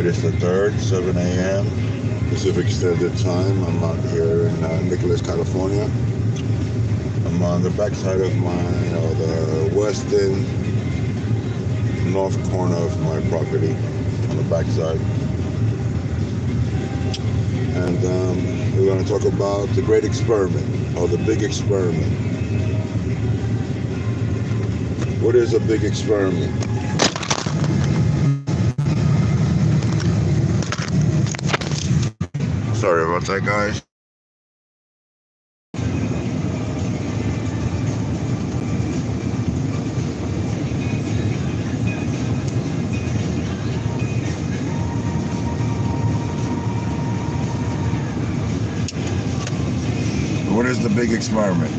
It is the 3rd, 7 a.m. Pacific Standard Time. I'm out here in Nicholas, California. I'm on the backside of the western north corner of my property, on the backside. And we're going to talk about the great experiment, or the big experiment. What is a big experiment? Sorry about that, guys. What is the big experiment?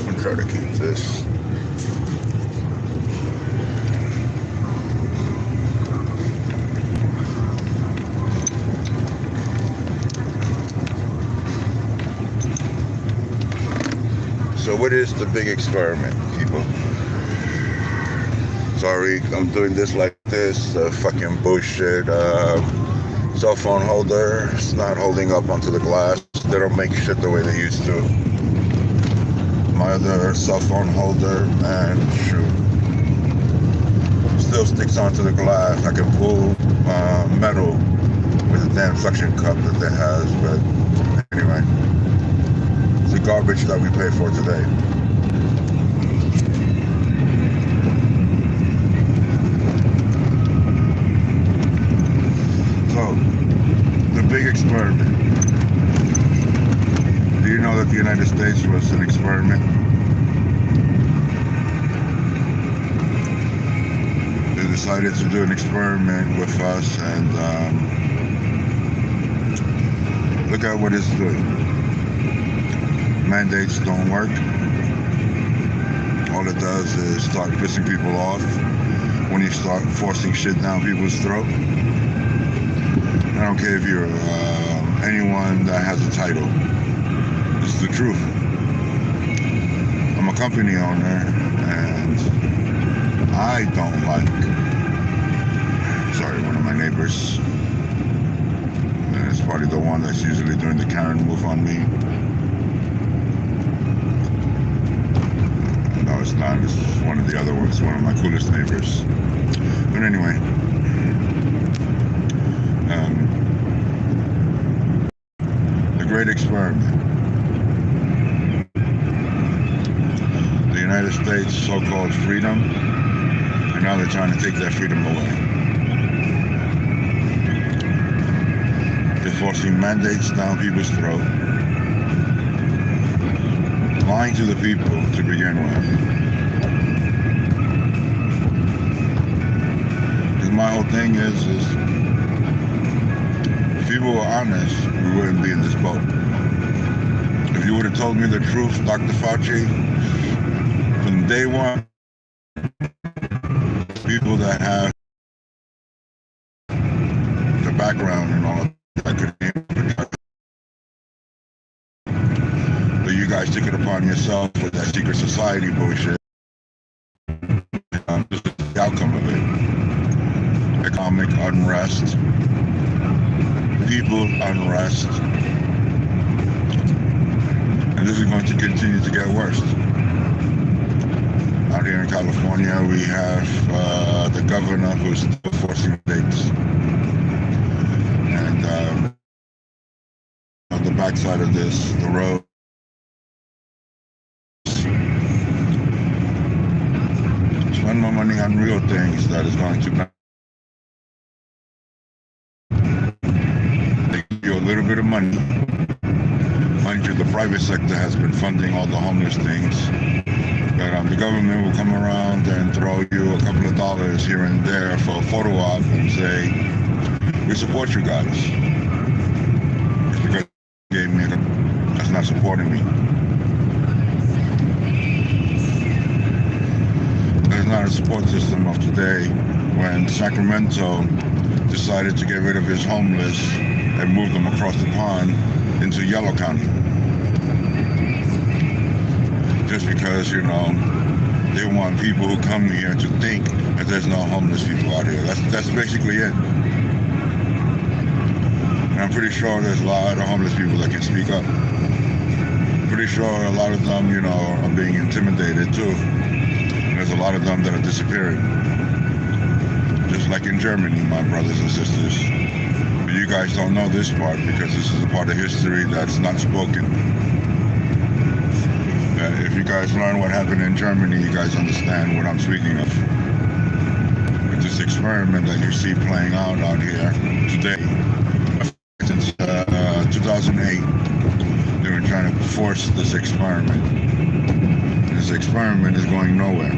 I'll try to keep this. So what is the big experiment, people? Sorry, I'm doing this like this. Fucking bullshit. Cell phone holder. It's not holding up onto the glass. They don't make shit the way they used to. My other cell phone holder, and shoot, still sticks onto the glass. I can pull metal with a damn suction cup that they has. But anyway, it's the garbage that we pay for today. So, the big experiment. Do you know that the United States was an experiment? They decided to do an experiment with us, and look at what it's doing. Mandates don't work. All it does is start pissing people off when you start forcing shit down people's throat. I don't care if you're anyone that has a title. It's the truth. I'm a company owner, and I don't like, sorry, one of my neighbors, and it's probably the one that's usually doing the Karen move on me. No, it's not. It's one of the other ones, one of my coolest neighbors. But anyway, the great experiment. The United States so-called freedom, and now they're trying to take that freedom away. They're forcing mandates down people's throat, lying to the people to begin with. Because my whole thing is if people were honest, we wouldn't be in this boat. If you would have told me the truth, Dr. Fauci, from day one, people that have the background and all that could but you guys took it upon yourself with that secret society bullshit. This is the outcome of it. Economic unrest, people unrest, and this is going to continue to get worse. Out here in California, we have the governor who's still forcing dates. And on the backside of this, the road. Spend more money on real things that is going to they give you a little bit of money. Mind you, the private sector has been funding all the homeless things. But the government will come around and throw you a couple of dollars here and there for a photo op and say, we support you guys. It's because you gave me that's not supporting me. There's not a support system of today when Sacramento decided to get rid of its homeless and moved them across the pond into Yellow County. Just because, they want people who come here to think that there's no homeless people out here. That's basically it. And I'm pretty sure there's a lot of homeless people that can speak up. Pretty sure a lot of them, are being intimidated too. And there's a lot of them that are disappearing. Just like in Germany, my brothers and sisters. But you guys don't know this part because this is a part of history that's not spoken. If you guys learn what happened in Germany, you guys understand what I'm speaking of. With this experiment that you see playing out here today. Since 2008, they were trying to force this experiment. This experiment is going nowhere.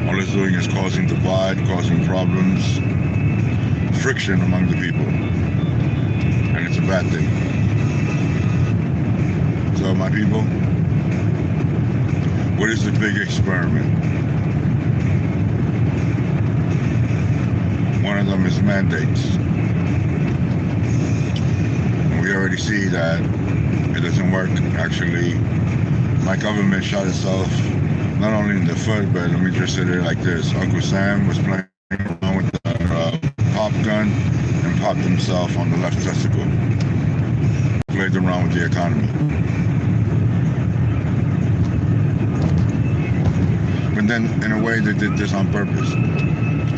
All it's doing is causing divide, causing problems, friction among the people. And it's a bad thing. So my people, what is the big experiment? One of them is mandates. And we already see that it doesn't work. Actually, my government shot itself not only in the foot, but let me just say it like this. Uncle Sam was playing around with the pop gun and popped himself on the left testicle. Played around with the economy. But then, in a way, they did this on purpose.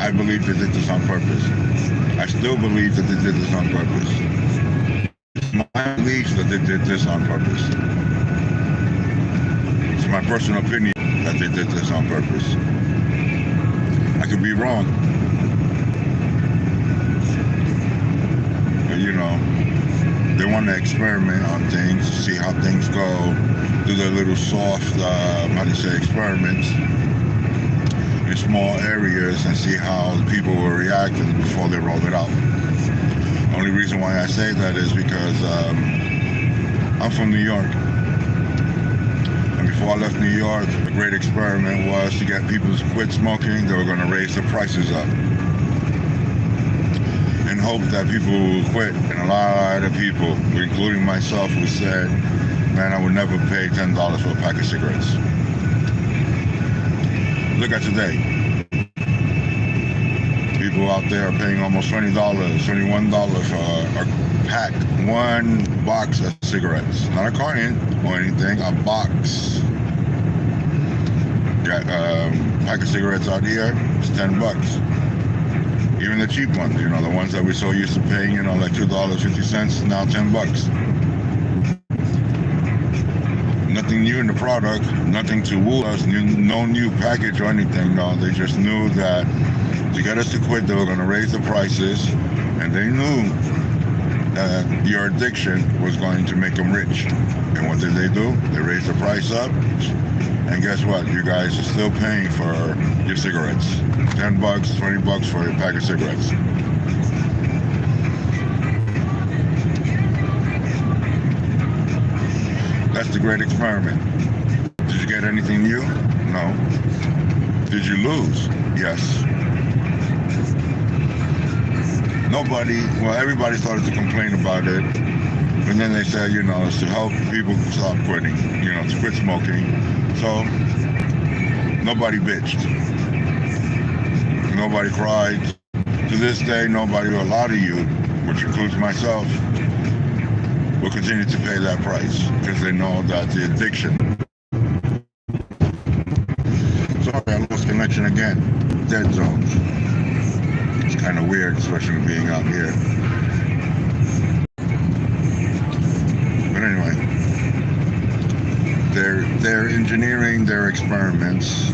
I believe they did this on purpose. I still believe that they did this on purpose. It's my belief that they did this on purpose. It's my personal opinion that they did this on purpose. I could be wrong. But, they want to experiment on things, see how things go, do their little soft, experiments in small areas and see how people will react before they roll it out. The only reason why I say that is because I'm from New York. And before I left New York, the great experiment was to get people to quit smoking. They were going to raise the prices up. And hope that people will quit. And a lot of people, including myself, who said, man, I would never pay $10 for a pack of cigarettes. Look at today. People out there are paying almost $20, $21 for a pack, one box of cigarettes. Not a carton or anything, a box. Got a pack of cigarettes out here, it's $10. Even the cheap ones, the ones that we're so used to paying, like $2.50, now $10. Nothing new in the product, nothing to woo us, no new package or anything. No, they just knew that to get us to quit, they were going to raise the prices, and they knew that your addiction was going to make them rich. And what did they do? They raised the price up, and guess what? You guys are still paying for your cigarettes. $10, $20 for a pack of cigarettes. That's the great experiment. Did you get anything new? No. Did you lose? Yes. Everybody started to complain about it. And then they said, it's to help people stop quitting, to quit smoking. So, nobody bitched. Nobody cried. To this day, a lot of you, which includes myself, will continue to pay that price because they know that the addiction. Sorry, I lost connection again. Dead zones. It's kind of weird, especially being out here. But anyway, they're engineering their experiments,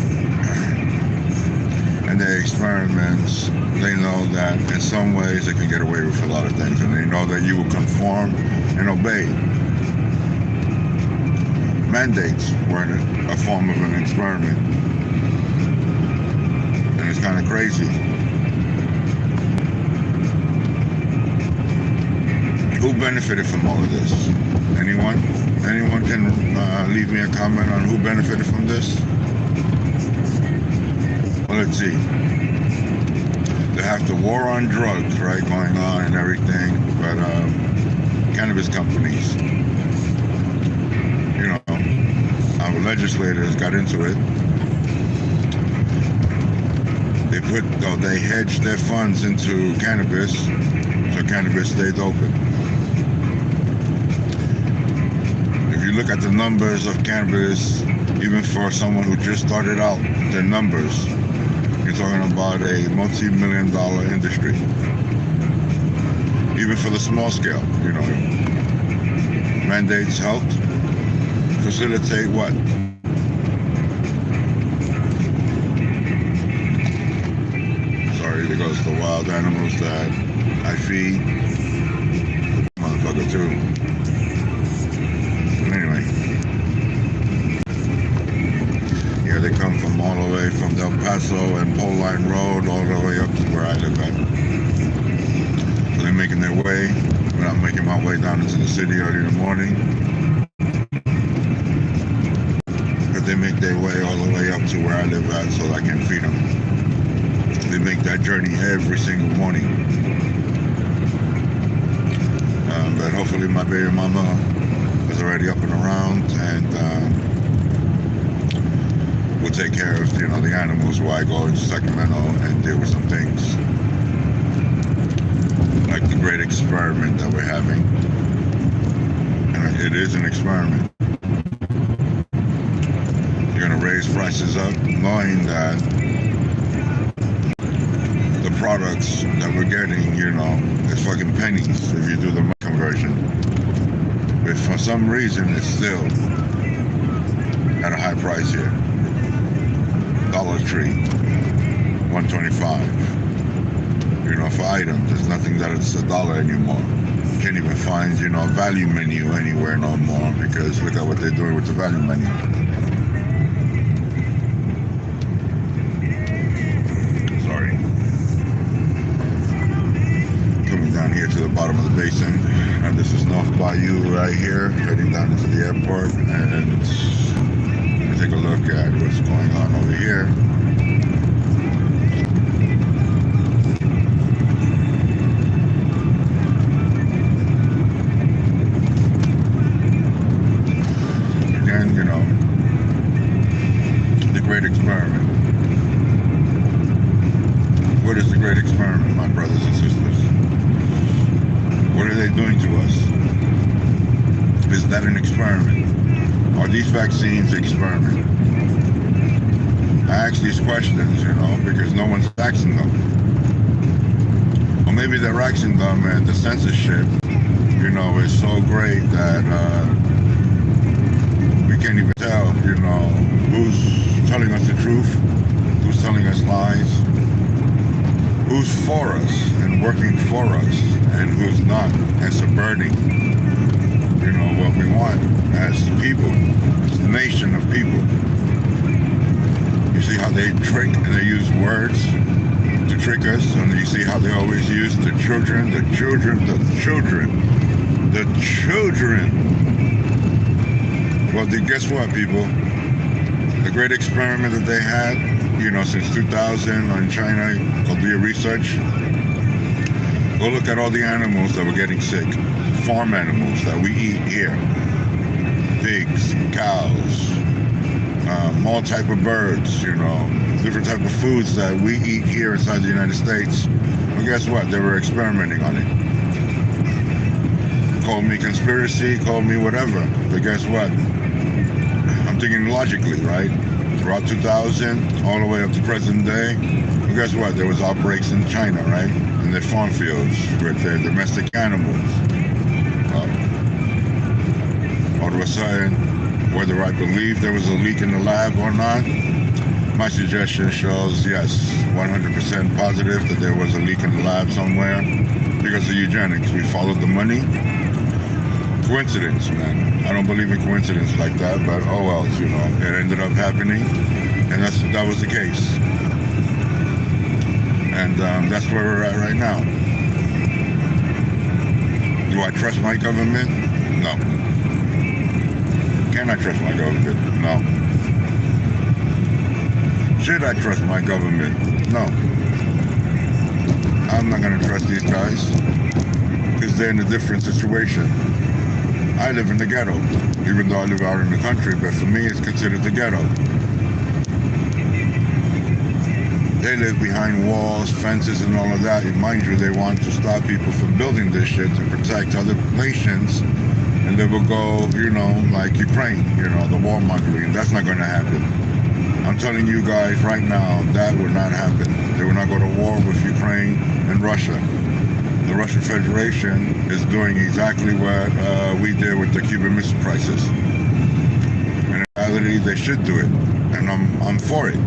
and their experiments, they know that in some ways they can get away with a lot of things, and they know that you will conform and obey. Mandates were a form of an experiment, and it's kind of crazy. Who benefited from all of this? Anyone? Anyone can leave me a comment on who benefited from this? Well, let's see. they have the war on drugs, right, going on and everything, but cannabis companies, you know, our legislators got into it. They hedged their funds into cannabis, so cannabis stayed open. If you look at the numbers of cannabis, even for someone who just started out, their numbers, you're talking about a multi-million-dollar industry. Even for the small scale, you know, mandates helped facilitate what? Sorry, there goes the wild animals that I feed. Motherfucker too. But anyway. Yeah, they come from all the way from Del Paso and Pole Line Road all the way up to where I live at. So they're making their way. But I'm making my way down into the city early in the morning. But they make their way all the way up to where I live at so I can feed them. They make that journey every single morning. But hopefully my baby mama is already up and around, and we'll take care of, you know, the animals while I go into Sacramento and deal with some things. Like the great experiment that we're having. And it is an experiment. You're gonna raise prices up knowing that the products that we're getting, you know, it's fucking pennies if you do the conversion. But for some reason, it's still at a high price here. Dollar Tree, $1.25. You know, for items, there's nothing that it's $1 anymore. You can't even find, you know, a value menu anywhere no more, because look at what they're doing with the value menu. Down here to the bottom of the basin, and this is North Bayou right here, heading down into the airport, and we'll take a look at what's going on over here. Again, you know, the great experiment. What is the great experiment, my brothers and sisters? What are they doing to us? Is that an experiment? Are these vaccines an experiment? I ask these questions, you know, because no one's asking them. Or maybe they're asking them and the censorship, you know, is so great that we can't even tell, you know, who's telling us the truth, who's telling us lies, who's for us and working for us, and who's not, and subverting, you know, what we want as people, as a nation of people. You see how they trick and they use words to trick us, and you see how they always use the children, the children, the children, the children. Well, guess what, people? The great experiment that they had, you know, since 2000 on China, called the research. Go look at all the animals that were getting sick. Farm animals that we eat here. Pigs, cows, all type of birds, you know, different type of foods that we eat here inside the United States. Well, guess what? They were experimenting on it. Call me conspiracy, call me whatever. But guess what? I'm thinking logically, right? Throughout 2000, all the way up to present day, well, guess what? There was outbreaks in China, right? In their farm fields with their domestic animals. All of a sudden, whether I believe there was a leak in the lab or not, my suggestion shows yes, 100% positive that there was a leak in the lab somewhere because of eugenics. We followed the money. Coincidence, man. I don't believe in coincidence like that, but oh well, you know, it ended up happening, and that was the case. And that's where we're at right now. Do I trust my government? No. Can I trust my government? No. Should I trust my government? No. I'm not going to trust these guys because they're in a different situation. I live in the ghetto, even though I live out in the country, but for me it's considered the ghetto. They live behind walls, fences, and all of that. And mind you, they want to stop people from building this shit to protect other nations. And they will go, like Ukraine, the warmongering. That's not going to happen. I'm telling you guys right now, that will not happen. They will not go to war with Ukraine and Russia. The Russian Federation is doing exactly what we did with the Cuban Missile Crisis. And in reality, they should do it. And I'm for it.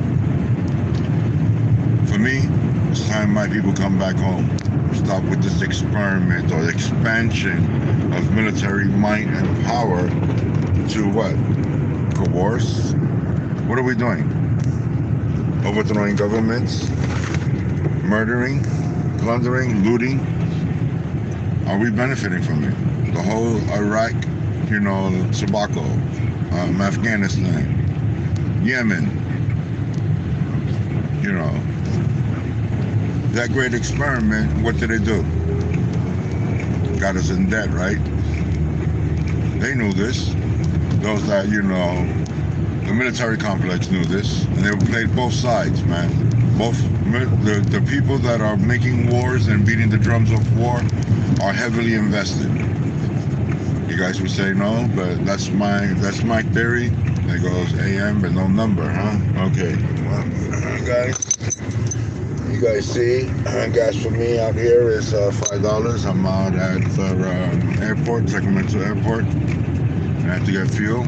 For me, it's time my people come back home. Stop with this experiment or expansion of military might and power to what? Coerce? What are we doing? Overthrowing governments? Murdering? Plundering? Looting? Are we benefiting from it? The whole Iraq, tobacco, Afghanistan, Yemen, that great experiment, what did they do? Got us in debt, right? They knew this. Those that, the military complex knew this, and they played both sides, man. Both the people that are making wars and beating the drums of war are heavily invested. You guys would say no, but that's my theory. There goes AM, but no number, huh? Okay. Well, you guys see, gas for me out here is $5. I'm out at the airport, Sacramento Airport. I have to get fuel.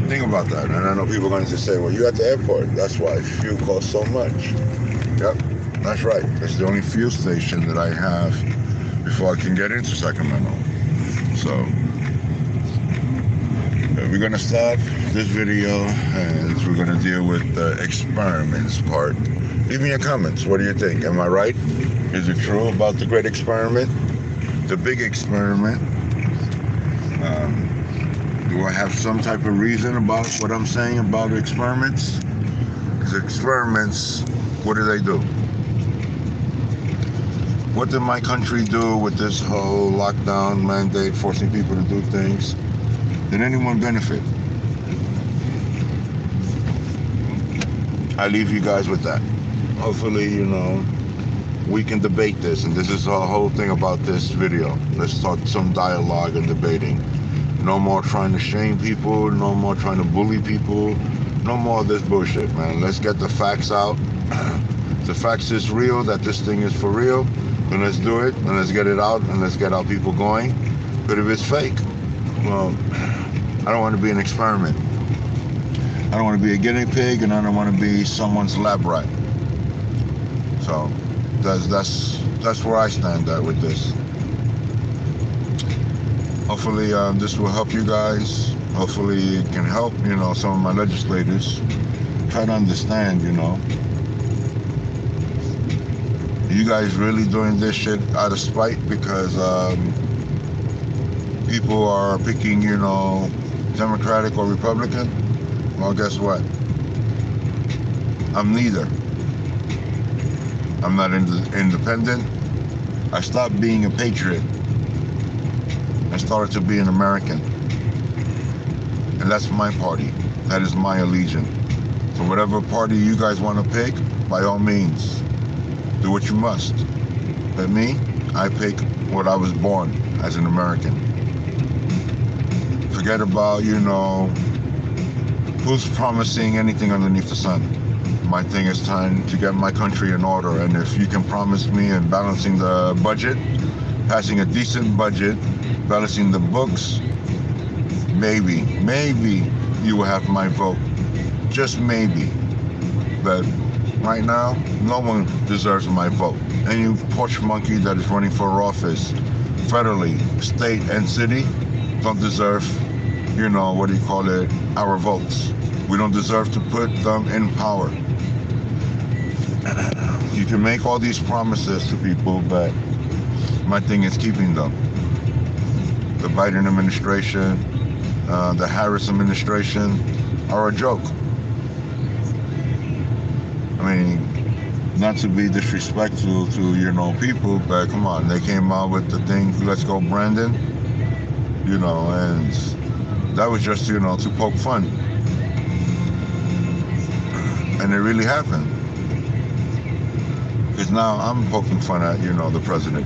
Think about that, and I know people are going to say, well, you're at the airport. That's why fuel costs so much. Yep, that's right. It's the only fuel station that I have before I can get into Sacramento. So, we're going to stop this video and we're going to deal with the experiments part. Leave me your comments. What do you think? Am I right? Is it true about the great experiment? The big experiment? Do I have some type of reason about what I'm saying about experiments? Because experiments, what do they do? What did my country do with this whole lockdown mandate, forcing people to do things? Did anyone benefit? I leave you guys with that. Hopefully, we can debate this, and this is the whole thing about this video. Let's start some dialogue and debating. No more trying to shame people, no more trying to bully people, no more of this bullshit, man. Let's get the facts out. The facts is real, that this thing is for real, then let's do it, and let's get it out, and let's get our people going. But if it's fake, well, I don't want to be an experiment. I don't want to be a guinea pig, and I don't want to be someone's lab rat. So that's where I stand at with this. Hopefully this will help you guys. Hopefully it can help, some of my legislators try to understand, you guys really doing this shit out of spite because people are picking, Democratic or Republican? Well, guess what? I'm neither. I'm not independent. I stopped being a patriot. I started to be an American. And that's my party. That is my allegiance. So whatever party you guys want to pick, by all means, do what you must. But me, I pick what I was born as an American. Forget about, who's promising anything underneath the sun. My thing is time to get my country in order. And if you can promise me in balancing the budget, passing a decent budget, balancing the books, maybe you will have my vote. Just maybe. But right now, no one deserves my vote. Any porch monkey that is running for office, federally, state, and city, don't deserve, our votes. We don't deserve to put them in power. You can make all these promises to people, but my thing is keeping them. The Biden administration, the Harris administration are a joke. I mean, Not to be disrespectful to, people, but come on, they came out with the thing, let's go Brandon, and that was just, to poke fun. And it really happened. Because now I'm poking fun at, the president.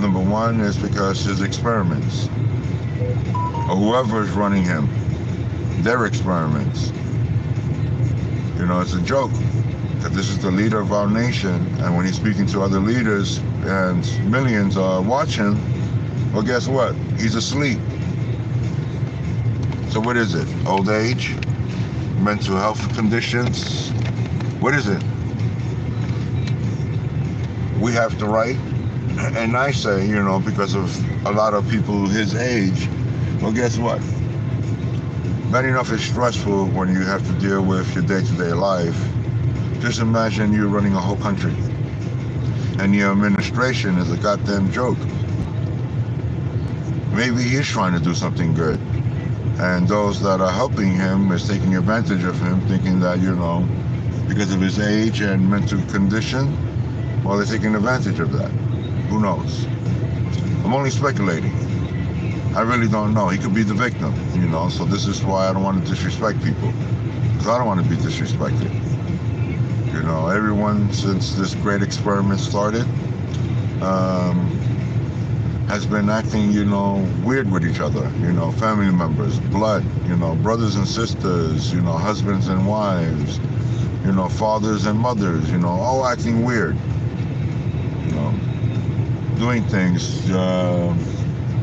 Number one is because his experiments, or whoever is running him, their experiments. It's a joke that this is the leader of our nation, and when he's speaking to other leaders and millions are watching, well, guess what? He's asleep. So what is it? Old age? Mental health conditions? What is it? We have the right, and I say, because of a lot of people his age, well, guess what? Bad enough it's stressful when you have to deal with your day-to-day life. Just imagine you running a whole country, and your administration is a goddamn joke. Maybe he's trying to do something good, and those that are helping him is taking advantage of him, thinking that, because of his age and mental condition, well, they're taking advantage of that. Who knows? I'm only speculating. I really don't know. He could be the victim, so this is why I don't want to disrespect people, because I don't want to be disrespected. Everyone since this great experiment started has been acting, weird with each other, family members, blood, brothers and sisters, husbands and wives, fathers and mothers, all acting weird, doing things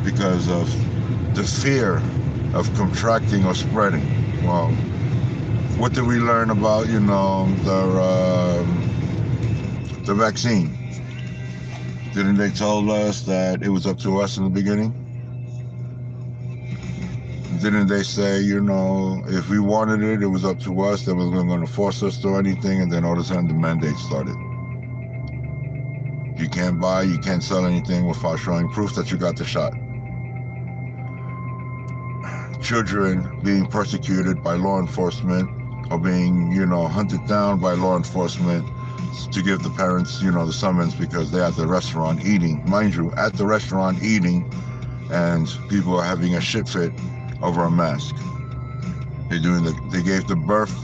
because of the fear of contracting or spreading. Well, what did we learn about, the vaccine? Didn't they tell us that it was up to us in the beginning? Didn't they say, if we wanted it, it was up to us, they wasn't going to force us to anything, and then all of a sudden the mandate started. You can't buy, you can't sell anything without showing proof that you got the shot. Children being persecuted by law enforcement or being, hunted down by law enforcement to give the parents, the summons because they're at the restaurant eating. Mind you, at the restaurant eating, and people are having a shit fit over a mask. They gave the birth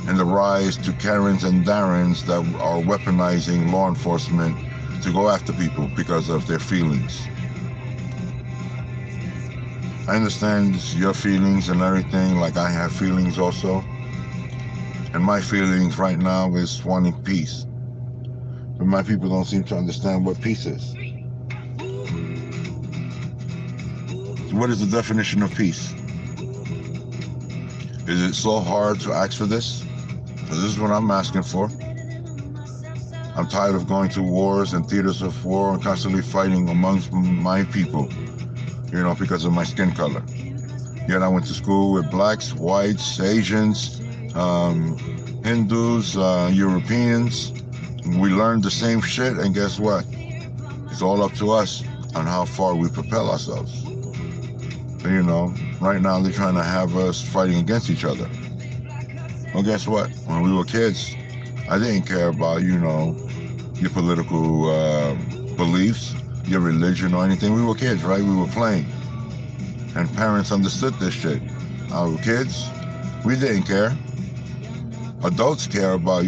and the rise to Karens and Darrens that are weaponizing law enforcement to go after people because of their feelings. I understand your feelings and everything, like I have feelings also. And my feelings right now is wanting peace. But my people don't seem to understand what peace is. What is the definition of peace? Is it so hard to ask for this? Because this is what I'm asking for. I'm tired of going to wars and theaters of war and constantly fighting amongst my people, because of my skin color. Yet I went to school with blacks, whites, Asians, Hindus, Europeans. We learned the same shit, and guess what? It's all up to us on how far we propel ourselves. Right now they're trying to have us fighting against each other. Well, guess what? When we were kids, I didn't care about, your political beliefs, your religion or anything. We were kids, right? We were playing. And parents understood this shit. Our kids, we didn't care. Adults care about,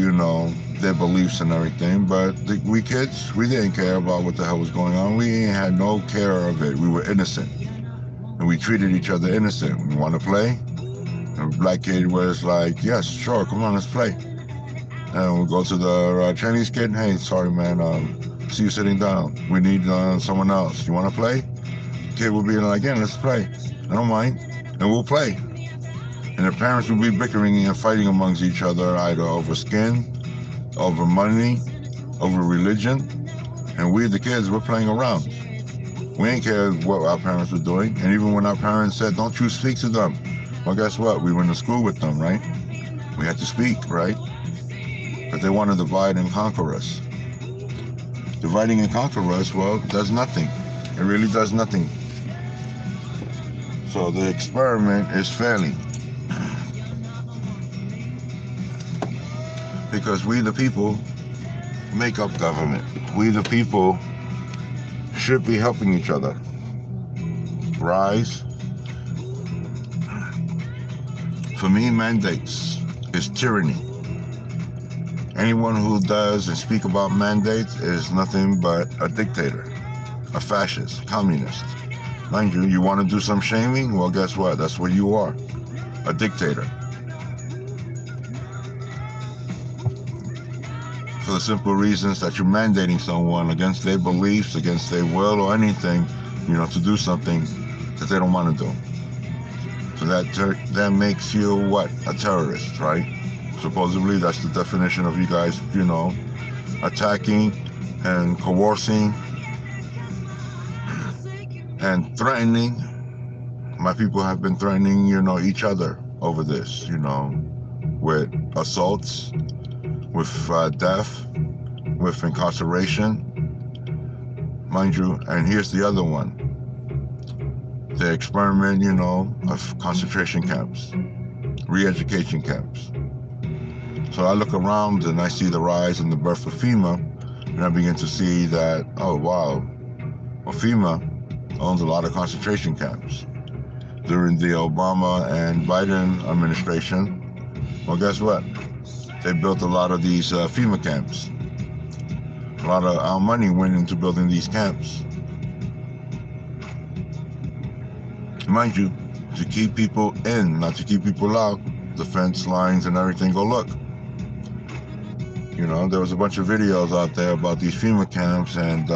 their beliefs and everything, but we kids, we didn't care about what the hell was going on. We ain't had no care of it. We were innocent. And we treated each other innocent. We want to play? And a black kid was like, yes, sure, come on, let's play. And we go to the Chinese kid, hey, sorry, man, see you sitting down. We need someone else. You want to play? Kid will be like, yeah, let's play. I don't mind. And we'll play. And the parents will be bickering and fighting amongst each other, either over skin, over money, over religion. And we, the kids, we're playing around. We ain't cared what our parents were doing. And even when our parents said, don't you speak to them. Well, guess what? We went to school with them, right? We had to speak, right? But they want to divide and conquer us. Dividing and conquer us, well, does nothing. It really does nothing. So the experiment is failing. Because we, the people, make up government. We the people should be helping each other rise. For me, mandates is tyranny. Anyone who does and speak about mandates is nothing but a dictator, a fascist, communist. Mind you, you want to do some shaming? Well, guess what? That's what you are, a dictator. For the simple reasons that you're mandating someone against their beliefs, against their will or anything, to do something that they don't want to do. So that makes you what? A terrorist, right? Supposedly that's the definition of you guys, attacking and coercing and threatening. My people have been threatening, each other over this, with assaults, with death, with incarceration, mind you. And here's the other one. The experiment, of concentration camps, re-education camps. So I look around and I see the rise and the birth of FEMA, and I begin to see that, oh wow, well, FEMA owns a lot of concentration camps. During the Obama and Biden administration, well, guess what? They built a lot of these FEMA camps. A lot of our money went into building these camps. Mind you, to keep people in, not to keep people out. The fence lines and everything go look. There was a bunch of videos out there about these FEMA camps, and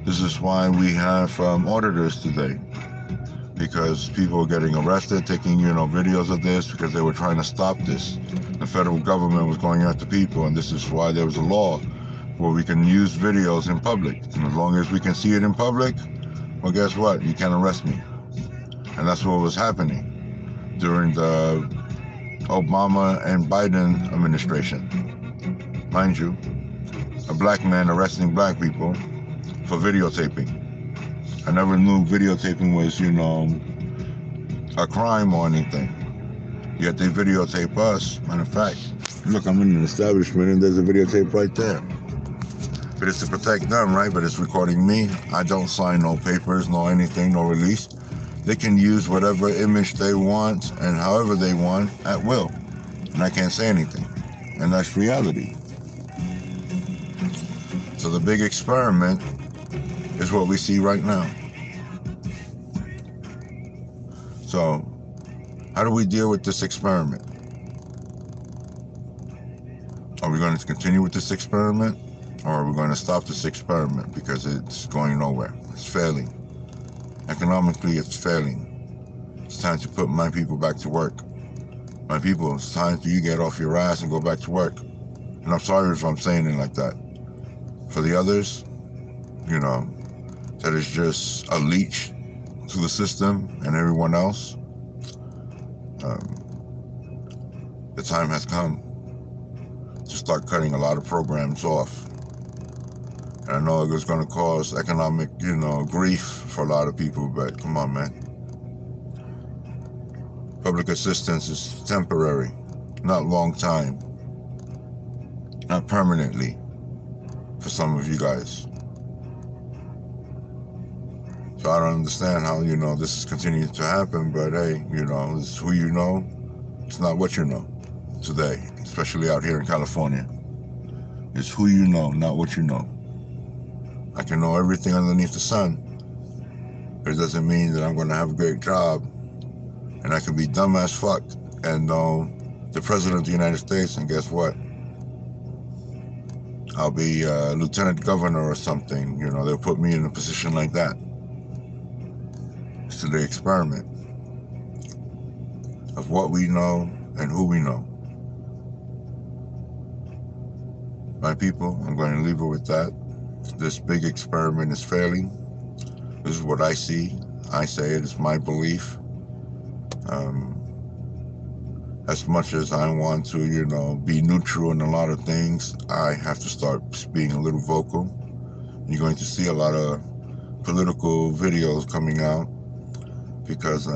this is why we have auditors today. Because people were getting arrested, taking, videos of this because they were trying to stop this. The federal government was going after people, and this is why there was a law where we can use videos in public. And as long as we can see it in public, well, guess what? You can't arrest me. And that's what was happening during the Obama and Biden administration. Mind you, a black man arresting black people for videotaping. I never knew videotaping was, a crime or anything. Yet they videotape us. Matter of fact, look, I'm in an establishment and there's a videotape right there. But it's to protect them, right? But it's recording me. I don't sign no papers, no anything, no release. They can use whatever image they want and however they want at will. And I can't say anything. And that's reality. So the big experiment is what we see right now. So, how do we deal with this experiment? Are we going to continue with this experiment? Or are we going to stop this experiment because it's going nowhere? It's failing. Economically, it's failing. It's time to put my people back to work. My people, it's time for you to get off your ass and go back to work. And I'm sorry if I'm saying it like that. For the others, that is just a leech to the system and everyone else. The time has come to start cutting a lot of programs off. And I know it's going to cause economic, grief for a lot of people, but come on, man. Public assistance is temporary, not long time, not permanently for some of you guys. So I don't understand how, this is continuing to happen, but hey, it's who you know. It's not what you know today, especially out here in California. It's who you know, not what you know. I can know everything underneath the sun, but it doesn't mean that I'm going to have a great job. And I can be dumb as fuck and know the President of the United States, and guess what? I'll be a lieutenant governor or something. They'll put me in a position like that. It's the experiment of what we know and who we know. My people, I'm going to leave it with that. This big experiment is failing. This is what I see. I say it is my belief. As much as I want to, be neutral in a lot of things, I have to start being a little vocal. You're going to see a lot of political videos coming out because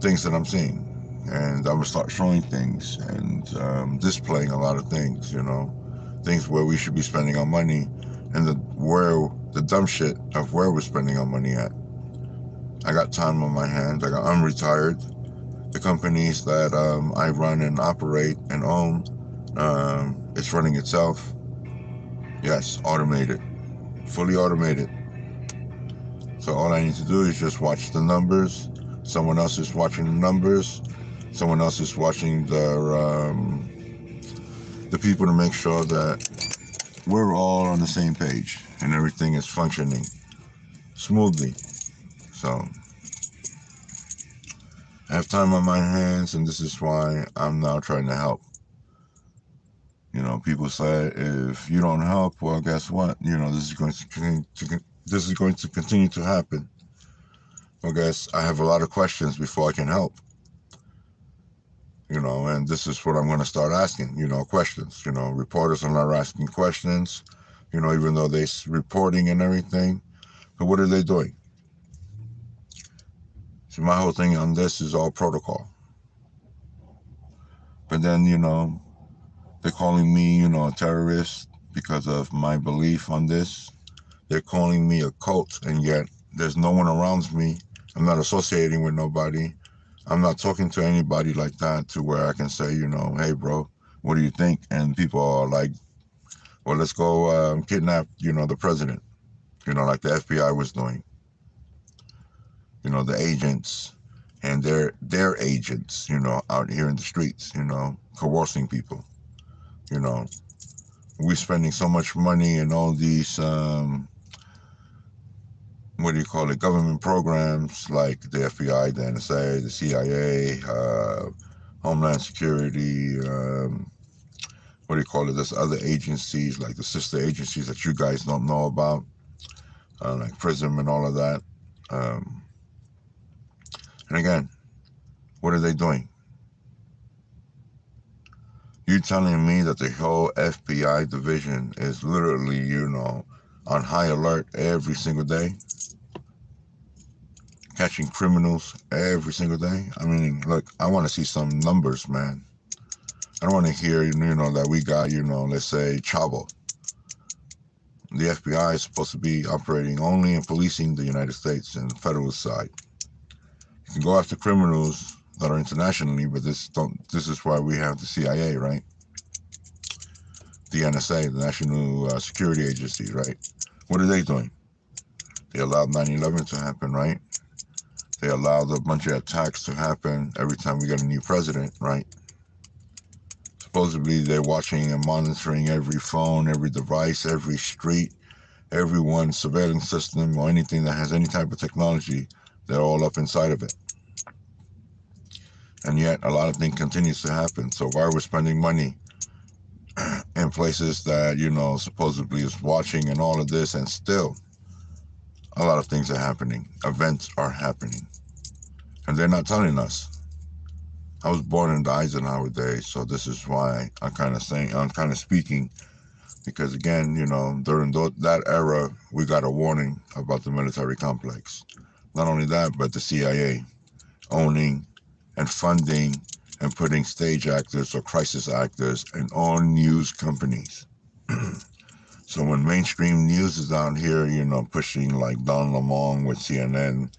things that I'm seeing. And I'm going to start showing things and displaying a lot of things, things where we should be spending our money, and the dumb shit of where we're spending our money at. I got time on my hands. I'm retired. The companies that I run and operate and own, it's running itself. Yes, automated, fully automated. So all I need to do is just watch the numbers. Someone else is watching the numbers. Someone else is watching the people to make sure that we're all on the same page and everything is functioning smoothly. So I have time on my hands, and this is why I'm now trying to help. You know, people say if you don't help, well, guess what? You know, this is going to continue to happen. Well, guess I have a lot of questions before I can help. You know, and this is what I'm going to start asking. You know, questions. You know, reporters are not asking questions. You know, even though they're reporting and everything, but what are they doing? See, my whole thing on this is all protocol. But then, you know, they're calling me, you know, a terrorist because of my belief on this. They're calling me a cult, and yet there's no one around me. I'm not associating with nobody. I'm not talking to anybody like that to where I can say, you know, hey, bro, what do you think? And people are like, well, let's go kidnap, you know, the president, you know, like the FBI was doing. You know, the agents and their agents, you know, out here in the streets, you know, coercing people. You know, we're spending so much money in all these what do you call it, government programs like the FBI, the NSA, the CIA, Homeland Security, what do you call it, there's other agencies like the sister agencies that you guys don't know about, like PRISM and all of that. And again, what are they doing? You telling me that the whole FBI division is literally, you know, on high alert every single day, catching criminals every single day? I mean, look, I want to see some numbers, man. I don't want to hear, you know, that we got, you know, let's say Chavo. The FBI is supposed to be operating only and policing the United States and the federal side. You can go after criminals that are internationally, but this is why we have the CIA, right? The NSA, the National Security Agency, right? What are they doing? They allowed 9/11 to happen, right? They allowed a bunch of attacks to happen every time we get a new president, right? Supposedly they're watching and monitoring every phone, every device, every street, everyone's surveillance system or anything that has any type of technology. They're all up inside of it. And yet a lot of things continues to happen. So why are we spending money in places that, you know, supposedly is watching and all of this, and still a lot of things are happening. Events are happening. And they're not telling us. I was born in the Eisenhower days, so this is why I'm kind of speaking, because again, you know, during that era, we got a warning about the military complex. Not only that, but the CIA owning and funding and putting stage actors or crisis actors in all news companies. So when mainstream news is out here, you know, pushing like Don Lemon with CNN,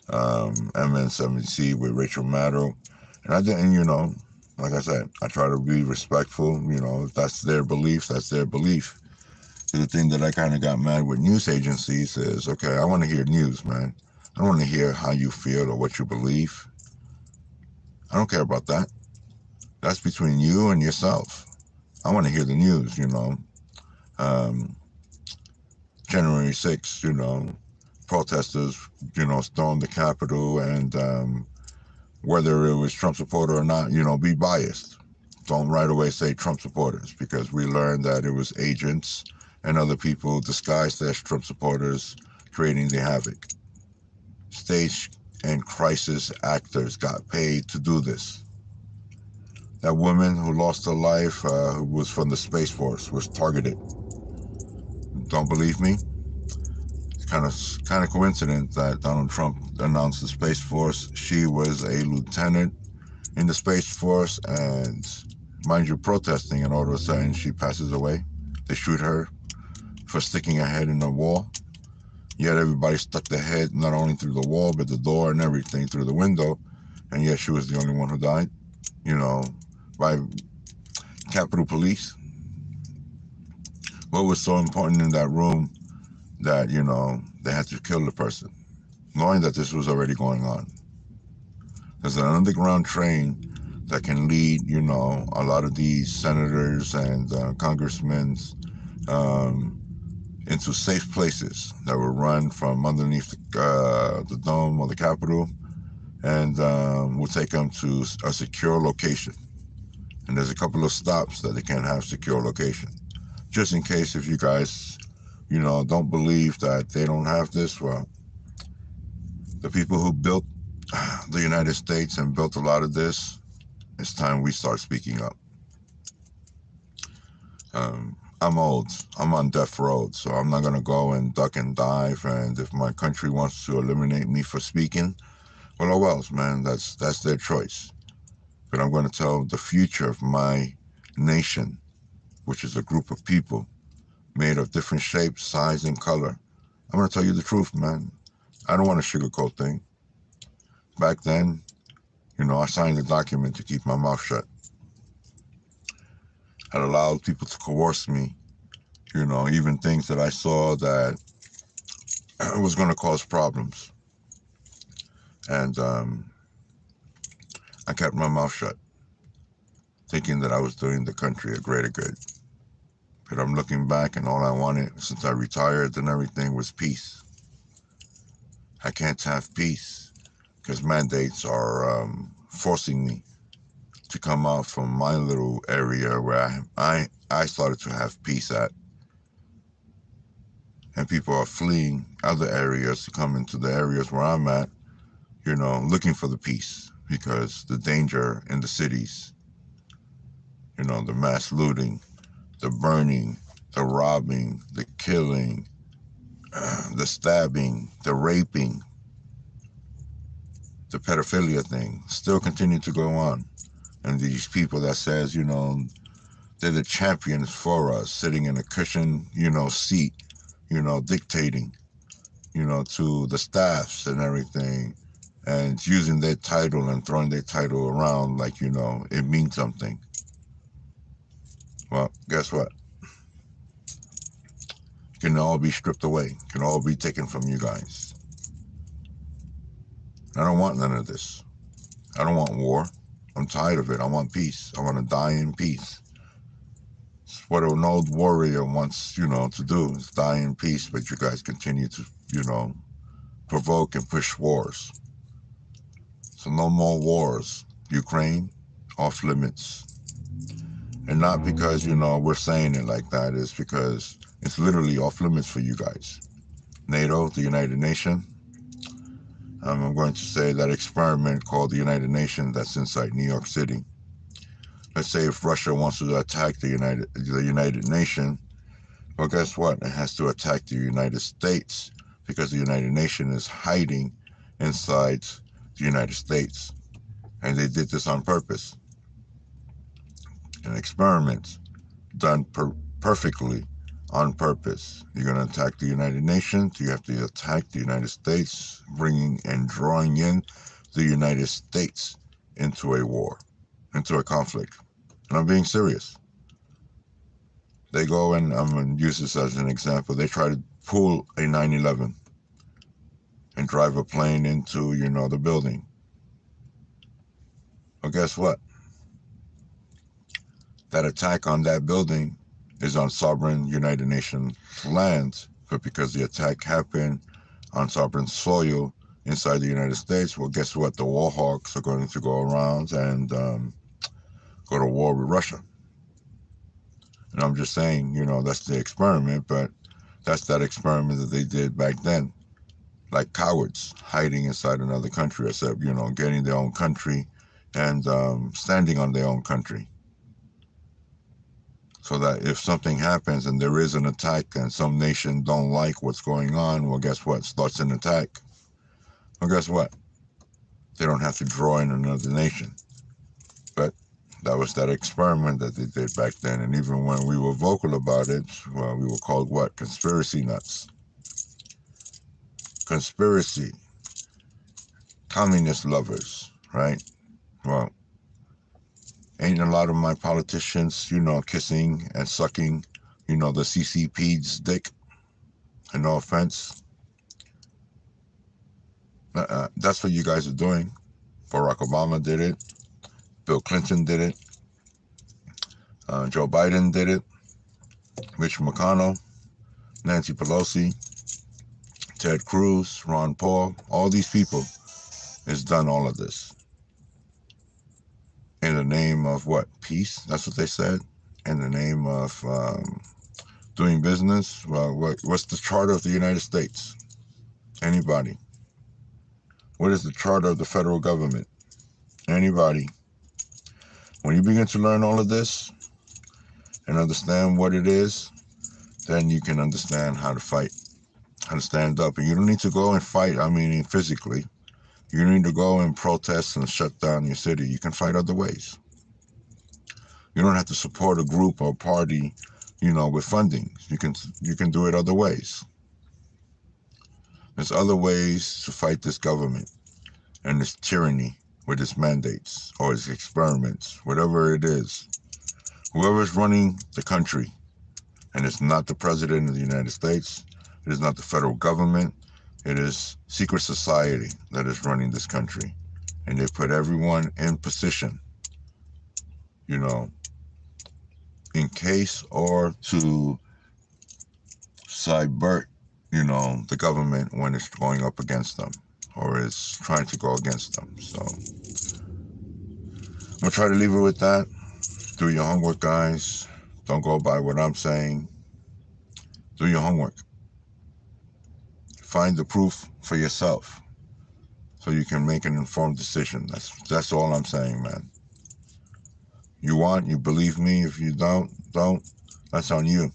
MSNBC with Rachel Maddow, and I didn't, you know, like I said, I try to be respectful. You know, if that's their belief, that's their belief. So the thing that I kind of got mad with news agencies is, okay, I want to hear news, man. I don't want to hear how you feel or what you believe. I don't care about that. That's between you and yourself. I want to hear the news, you know. Um, January 6th, you know, protesters, you know, stormed the Capitol, and whether it was Trump supporter or not, you know, be biased. Don't right away say Trump supporters, because we learned that it was agents and other people disguised as Trump supporters creating the havoc. Stage and crisis actors got paid to do this. That woman who lost her life, who was from the Space Force, was targeted. Don't believe me? It's kind of coincidence that Donald Trump announced the Space Force. She was a lieutenant in the Space Force, and mind you, protesting, and all of a sudden she passes away. They shoot her for sticking her head in the wall. Yet everybody stuck their head not only through the wall, but the door and everything through the window. And yet she was the only one who died, you know, by Capitol Police. What was so important in that room that, you know, they had to kill the person, knowing that this was already going on? There's an underground train that can lead, you know, a lot of these senators and congressmen into safe places that will run from underneath the dome of the Capitol, and we'll take them to a secure location. And there's a couple of stops that they can't have secure location. Just in case if you guys, you know, don't believe that they don't have this, well, the people who built the United States and built a lot of this, it's time we start speaking up. I'm old. I'm on death row, so I'm not going to go and duck and dive. And if my country wants to eliminate me for speaking, well, oh well, man, that's their choice. But I'm going to tell the future of my nation, which is a group of people made of different shapes, size, and color. I'm going to tell you the truth, man. I don't want to sugarcoat things. Back then, you know, I signed a document to keep my mouth shut. I'd allowed people to coerce me, you know, even things that I saw that was going to cause problems. And I kept my mouth shut, thinking that I was doing the country a greater good. But I'm looking back, and all I wanted since I retired and everything was peace. I can't have peace because mandates are forcing me to come out from my little area where I started to have peace at. And people are fleeing other areas to come into the areas where I'm at, you know, looking for the peace, because the danger in the cities, you know, the mass looting, the burning, the robbing, the killing, the stabbing, the raping, the pedophilia thing still continue to go on. And these people that says, you know, they're the champions for us, sitting in a cushion, you know, seat, you know, dictating, you know, to the staffs and everything, and using their title and throwing their title around like, you know, it means something. Well, guess what? It can all be stripped away. It can all be taken from you guys. I don't want none of this. I don't want war. I'm tired of it. I want peace. I want to die in peace. It's what an old warrior wants, you know, to do, is die in peace, but you guys continue to, you know, provoke and push wars. So no more wars. Ukraine, off limits. And not because, you know, we're saying it like that. It's because it's literally off limits for you guys. NATO, the United Nations. I'm going to say that experiment called the United Nations that's inside New York City. Let's say if Russia wants to attack the United Nations, well, guess what? It has to attack the United States, because the United Nations is hiding inside the United States. And they did this on purpose. An experiment done perfectly on purpose. You're going to attack the United Nations, you have to attack the United States, bringing and drawing in the United States into a war, into a conflict. And I'm being serious. They go and I'm going to use this as an example. They try to pull a 9/11 and drive a plane into, you know, the building. Well, guess what? That attack on that building is on sovereign United Nations land, but because the attack happened on sovereign soil inside the United States, well, guess what? The war hawks are going to go around and go to war with Russia. And I'm just saying, you know, that's the experiment, but that's that experiment that they did back then. Like cowards hiding inside another country, except, you know, getting their own country and standing on their own country. So that if something happens and there is an attack and some nation don't like what's going on, well, guess what? Starts an attack. Well, guess what? They don't have to draw in another nation. But That was that experiment that they did back then. And even when we were vocal about it, well, we were called what? Conspiracy nuts. Conspiracy. Communist lovers, right? Well, ain't a lot of my politicians, kissing and sucking, the CCP's dick. And no offense. That's what you guys are doing. Barack Obama did it. Bill Clinton did it. Joe Biden did it. Mitch McConnell, Nancy Pelosi, Ted Cruz, Ron Paul, all these people has done all of this. In the name of what? Peace? That's what they said. In the name of doing business. Well, what's the charter of the United States? Anybody? What is the charter of the federal government? Anybody? When you begin to learn all of this and understand what it is, then you can understand how to fight, how to stand up. And you don't need to go and fight, physically. You need to go and protest and shut down your city. You can fight other ways. You don't have to support a group or party, with funding. You can do it other ways. There's other ways to fight this government and this tyranny with its mandates or its experiments, whatever it is. Whoever's running the country, and it's not the president of the United States, it is not the federal government, it is secret society that is running this country. And they put everyone in position, in case or to subvert, the government when it's going up against them or is trying to go against them. So I'm going to try to leave it with that. Do your homework, guys. Don't go by what I'm saying. Do your homework. Find the proof for yourself so you can make an informed decision. That's all I'm saying, man. You believe me. If you don't, that's on you.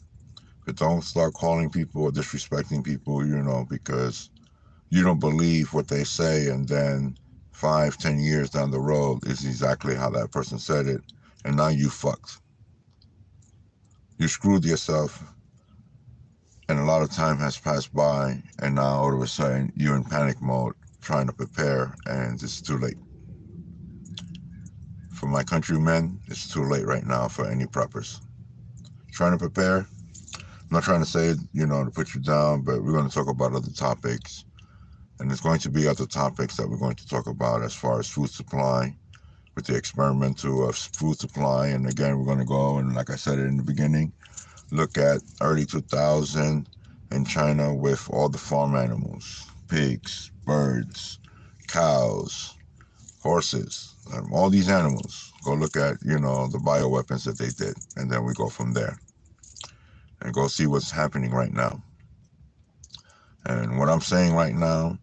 But don't start calling people or disrespecting people, because you don't believe what they say, and then 5-10 years down the road is exactly how that person said it, and now you fucked. You screwed yourself, and a lot of time has passed by, and now all of a sudden you're in panic mode trying to prepare, and it's too late. For my countrymen, it's too late right now for any preppers. Trying to prepare, I'm not trying to say, to put you down, but we're going to talk about other topics. And there's going to be other topics that we're going to talk about as far as food supply, with the experimental of food supply. And again, we're going to go, and like I said in the beginning, look at early 2000 in China with all the farm animals, pigs, birds, cows, horses, all these animals. Go look at, the bioweapons that they did. And then we go from there. And go see what's happening right now. And what I'm saying right now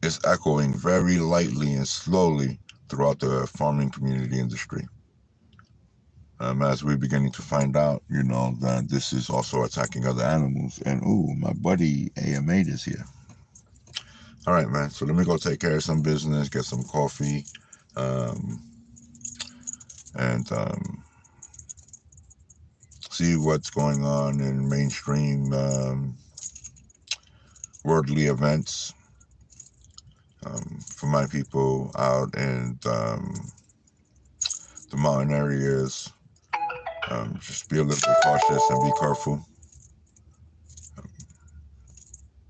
is echoing very lightly and slowly throughout the farming community industry. As we're beginning to find out, that this is also attacking other animals. And, ooh, my buddy AMA is here. All right, man. So let me go take care of some business, get some coffee, and see what's going on in mainstream worldly events for my people out in the mountain areas. Just be a little bit cautious and be careful.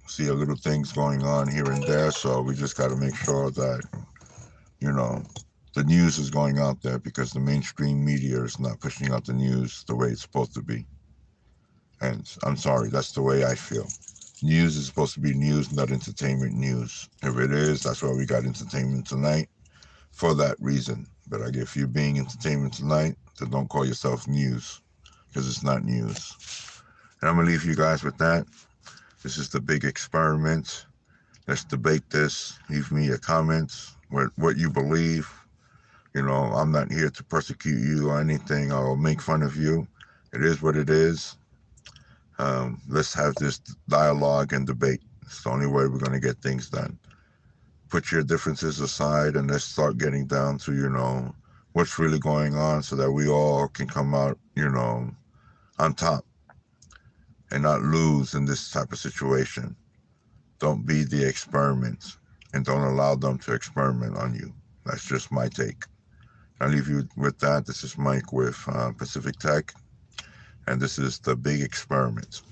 See a little things going on here and there, so we just got to make sure that, the news is going out there, because the mainstream media is not pushing out the news the way it's supposed to be. And I'm sorry, that's the way I feel. News is supposed to be news, not entertainment news. If it is, that's why we got entertainment tonight, for that reason. But if you're being entertainment tonight, then don't call yourself news, because it's not news. And I'm going to leave you guys with that. This is the big experiment. Let's debate this. Leave me your comments, what you believe. I'm not here to persecute you or anything or make fun of you. It is what it is. Let's have this dialogue and debate. It's the only way we're going to get things done. Put your differences aside and let's start getting down to, what's really going on so that we all can come out, on top and not lose in this type of situation. Don't be the experiment and don't allow them to experiment on you. That's just my take. I'll leave you with that. This is Mike with Pacific Tech, and this is the big experiment.